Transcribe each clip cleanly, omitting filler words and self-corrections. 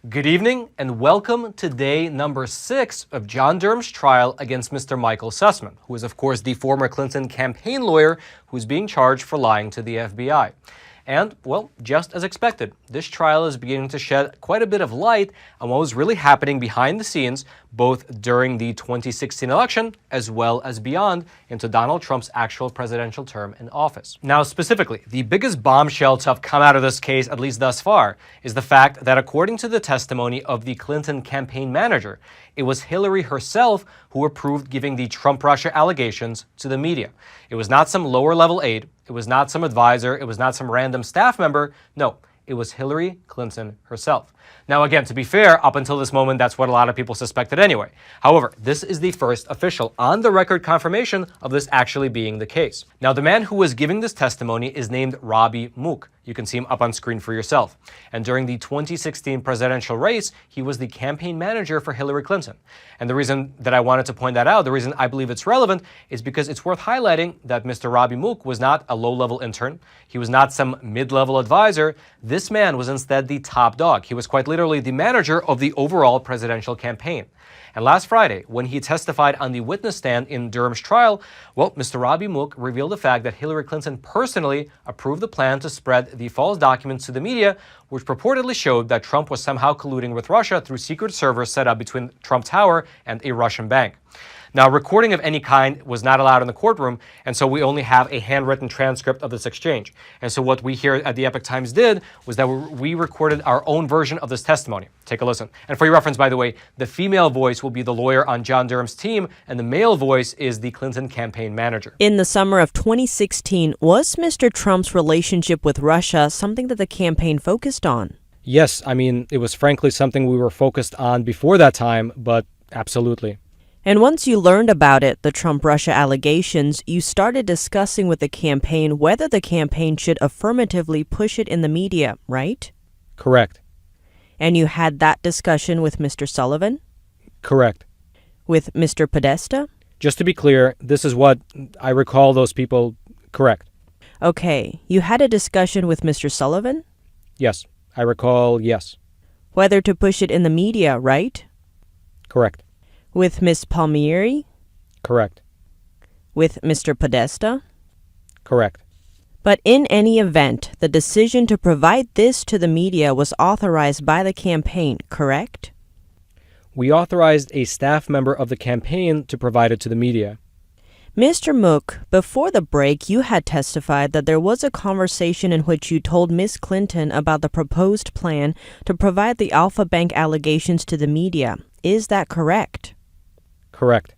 Good evening and welcome to day number 6 of John Durham's trial against Mr. Michael Sussman, who is of course the former Clinton campaign lawyer who's being charged for lying to the FBI. And, well, just as expected, this trial is beginning to shed quite a bit of light on what was really happening behind the scenes, both during the 2016 election as well as beyond into Donald Trump's actual presidential term in office. Now, specifically, the biggest bombshell to have come out of this case, at least thus far, is the fact that according to the testimony of the Clinton campaign manager, it was Hillary herself who approved giving the Trump-Russia allegations to the media. It was not some lower-level aide. It was not some advisor. It was not some random staff member. No, it was Hillary Clinton herself. Now, again, to be fair, up until this moment, that's what a lot of people suspected anyway. However, this is the first official on-the-record confirmation of this actually being the case. Now, the man who was giving this testimony is named Robbie Mook. You can see him up on screen for yourself. And during the 2016 presidential race, he was the campaign manager for Hillary Clinton. And the reason that I wanted to point that out, the reason I believe it's relevant, is because it's worth highlighting that Mr. Robbie Mook was not a low-level intern. He was not some mid-level advisor. This man was instead the top dog. He was quite literally the manager of the overall presidential campaign. And last Friday, when he testified on the witness stand in Durham's trial, well, Mr. Robbie Mook revealed the fact that Hillary Clinton personally approved the plan to spread the false documents to the media, which purportedly showed that Trump was somehow colluding with Russia through secret servers set up between Trump Tower and a Russian bank. Now, recording of any kind was not allowed in the courtroom, and so we only have a handwritten transcript of this exchange. And so what we here at the Epoch Times did was that we recorded our own version of this testimony. Take a listen. And for your reference, by the way, the female voice will be the lawyer on John Durham's team, and the male voice is the Clinton campaign manager. In the summer of 2016, was Mr. Trump's relationship with Russia something that the campaign focused on? Yes, I mean, it was frankly something we were focused on before that time, but absolutely. And once you learned about it, the Trump-Russia allegations, you started discussing with the campaign whether the campaign should affirmatively push it in the media, right? Correct. And you had that discussion with Mr. Sullivan? Correct. With Mr. Podesta? Just to be clear, this is what I recall those people. Correct. Okay, you had a discussion with Mr. Sullivan? Yes, I recall, yes. Whether to push it in the media, right? Correct. With Ms. Palmieri? Correct. With Mr. Podesta? Correct. But in any event, the decision to provide this to the media was authorized by the campaign, correct? We authorized a staff member of the campaign to provide it to the media. Mr. Mook, before the break, you had testified that there was a conversation in which you told Ms. Clinton about the proposed plan to provide the Alpha Bank allegations to the media. Is that correct? Correct.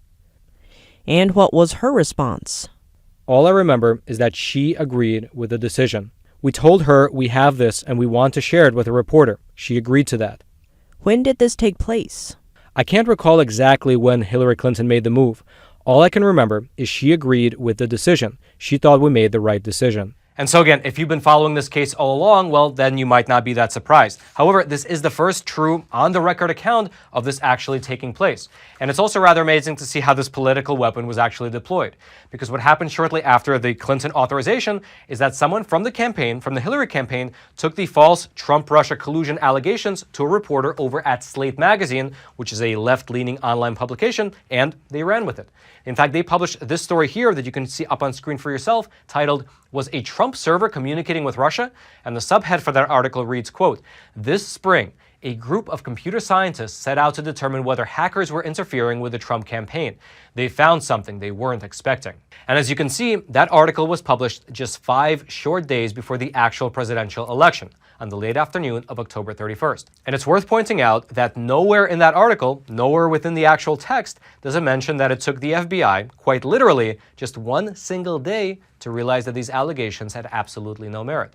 And what was her response? All I remember is that she agreed with the decision. We told her we have this and we want to share it with a reporter. She agreed to that. When did this take place? I can't recall exactly when Hillary Clinton made the move. All I can remember is she agreed with the decision. She thought we made the right decision. And so again, if you've been following this case all along, well, then you might not be that surprised. However, this is the first true on-the-record account of this actually taking place. And it's also rather amazing to see how this political weapon was actually deployed. Because what happened shortly after the Clinton authorization is that someone from the campaign, from the Hillary campaign, took the false Trump-Russia collusion allegations to a reporter over at Slate magazine, which is a left-leaning online publication, and they ran with it. In fact, they published this story here that you can see up on screen for yourself, titled, "Was a Trump server communicating with Russia?" And the subhead for that article reads, quote, "This spring, a group of computer scientists set out to determine whether hackers were interfering with the Trump campaign. They found something they weren't expecting." And as you can see, that article was published just 5 short days before the actual presidential election, on the late afternoon of October 31st. And it's worth pointing out that nowhere in that article, nowhere within the actual text, does it mention that it took the FBI, quite literally, just 1 single day to realize that these allegations had absolutely no merit.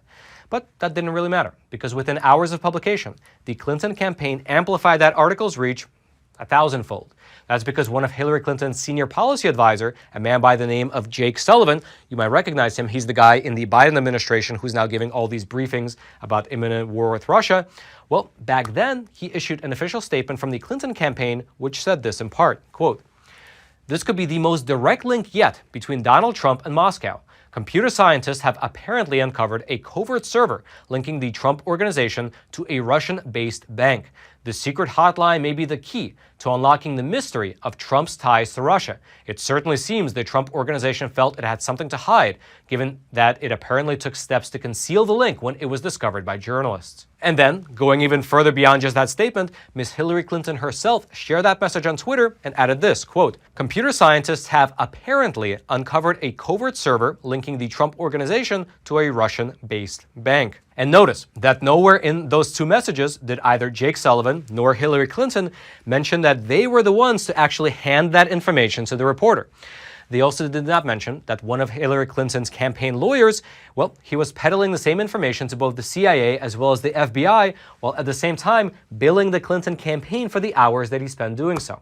But that didn't really matter, because within hours of publication, the Clinton campaign amplified that article's reach 1,000-fold. That's because one of Hillary Clinton's senior policy advisor, a man by the name of Jake Sullivan, you might recognize him, he's the guy in the Biden administration who's now giving all these briefings about imminent war with Russia. Well, back then, he issued an official statement from the Clinton campaign which said this in part, quote, "This could be the most direct link yet between Donald Trump and Moscow. Computer scientists have apparently uncovered a covert server linking the Trump organization to a Russian-based bank. The secret hotline may be the key to unlocking the mystery of Trump's ties to Russia. It certainly seems the Trump organization felt it had something to hide, given that it apparently took steps to conceal the link when it was discovered by journalists. And then, going even further beyond just that statement, Ms. Hillary Clinton herself shared that message on Twitter and added this, quote, "Computer scientists have apparently uncovered a covert server linking the Trump organization to a Russian-based bank." And notice that nowhere in those two messages did either Jake Sullivan nor Hillary Clinton mention that they were the ones to actually hand that information to the reporter. They also did not mention that one of Hillary Clinton's campaign lawyers, well, he was peddling the same information to both the CIA as well as the FBI, while at the same time billing the Clinton campaign for the hours that he spent doing so.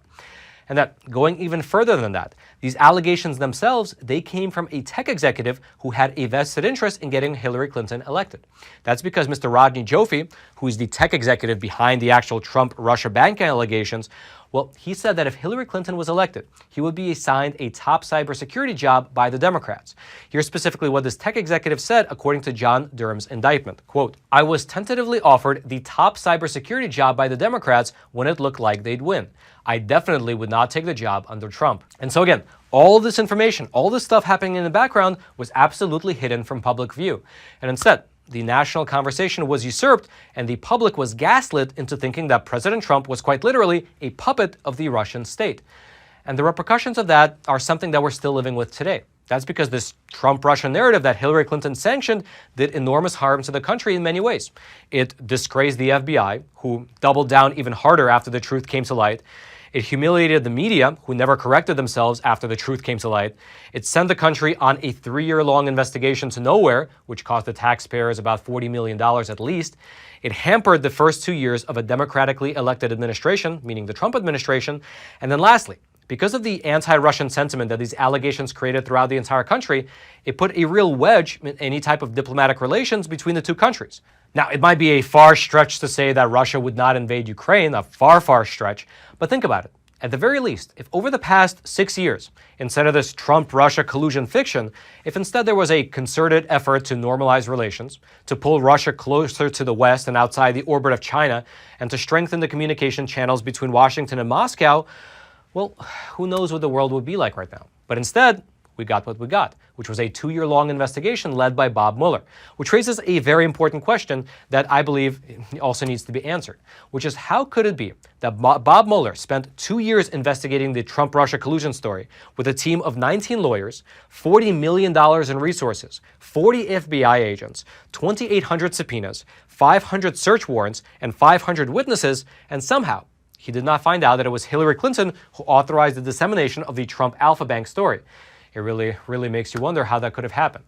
And that, going even further than that, these allegations themselves, they came from a tech executive who had a vested interest in getting Hillary Clinton elected. That's because Mr. Rodney Joffe, who is the tech executive behind the actual Trump-Russia bank allegations, well, he said that if Hillary Clinton was elected, he would be assigned a top cybersecurity job by the Democrats. Here's specifically what this tech executive said according to John Durham's indictment. Quote, "I was tentatively offered the top cybersecurity job by the Democrats when it looked like they'd win. I definitely would not take the job under Trump." And so again, all this information, all this stuff happening in the background was absolutely hidden from public view. And instead, the national conversation was usurped and the public was gaslit into thinking that President Trump was quite literally a puppet of the Russian state. And the repercussions of that are something that we're still living with today. That's because this Trump-Russia narrative that Hillary Clinton sanctioned did enormous harm to the country in many ways. It disgraced the FBI, who doubled down even harder after the truth came to light. It humiliated the media, who never corrected themselves after the truth came to light. It sent the country on a 3-year-long investigation to nowhere, which cost the taxpayers about $40 million at least. It hampered the first 2 years of a democratically elected administration, meaning the Trump administration. And then lastly, because of the anti-Russian sentiment that these allegations created throughout the entire country, it put a real wedge in any type of diplomatic relations between the two countries. Now, it might be a far stretch to say that Russia would not invade Ukraine, a far, far stretch, but think about it. At the very least, if over the past 6 years, instead of this Trump-Russia collusion fiction, if instead there was a concerted effort to normalize relations, to pull Russia closer to the West and outside the orbit of China, and to strengthen the communication channels between Washington and Moscow, well, who knows what the world would be like right now. But instead, we got what we got, which was a 2-year-long investigation led by Bob Mueller, which raises a very important question that I believe also needs to be answered, which is how could it be that Bob Mueller spent 2 years investigating the Trump-Russia collusion story with a team of 19 lawyers, $40 million in resources, 40 FBI agents, 2,800 subpoenas, 500 search warrants, and 500 witnesses, and somehow he did not find out that it was Hillary Clinton who authorized the dissemination of the Trump Alpha Bank story. It really makes you wonder how that could have happened.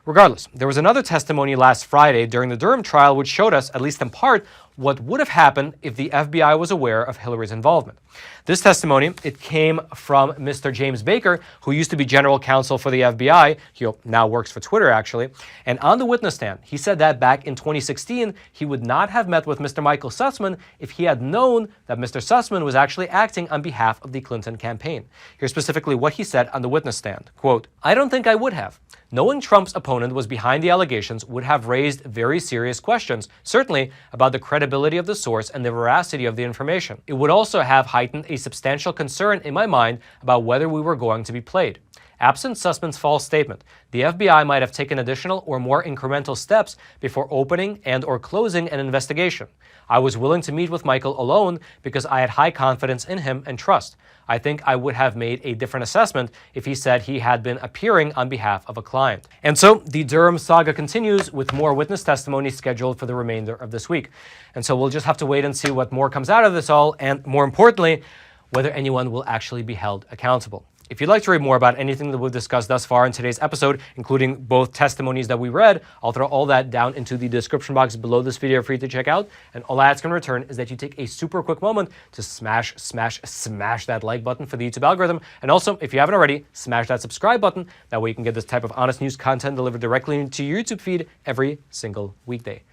Regardless, there was another testimony last Friday during the Durham trial which showed us, at least in part, what would have happened if the FBI was aware of Hillary's involvement. This testimony, it came from Mr. James Baker, who used to be general counsel for the FBI. He now works for Twitter, actually. And on the witness stand, he said that back in 2016, he would not have met with Mr. Michael Sussman if he had known that Mr. Sussman was actually acting on behalf of the Clinton campaign. Here's specifically what he said on the witness stand. Quote, "I don't think I would have. Knowing Trump's opponent was behind the allegations would have raised very serious questions, certainly about the credibility of the source and the veracity of the information. It would also have heightened a substantial concern in my mind about whether we were going to be played. Absent Sussman's false statement, the FBI might have taken additional or more incremental steps before opening and or closing an investigation. I was willing to meet with Michael alone because I had high confidence in him and trust. I think I would have made a different assessment if he said he had been appearing on behalf of a client." And so the Durham saga continues with more witness testimony scheduled for the remainder of this week. And so we'll just have to wait and see what more comes out of this all, and more importantly, whether anyone will actually be held accountable. If you'd like to read more about anything that we've discussed thus far in today's episode, including both testimonies that we read, I'll throw all that down into the description box below this video for you to check out. And all I ask in return is that you take a super quick moment to smash that like button for the YouTube algorithm. And also, if you haven't already, smash that subscribe button. That way you can get this type of honest news content delivered directly into your YouTube feed every single weekday.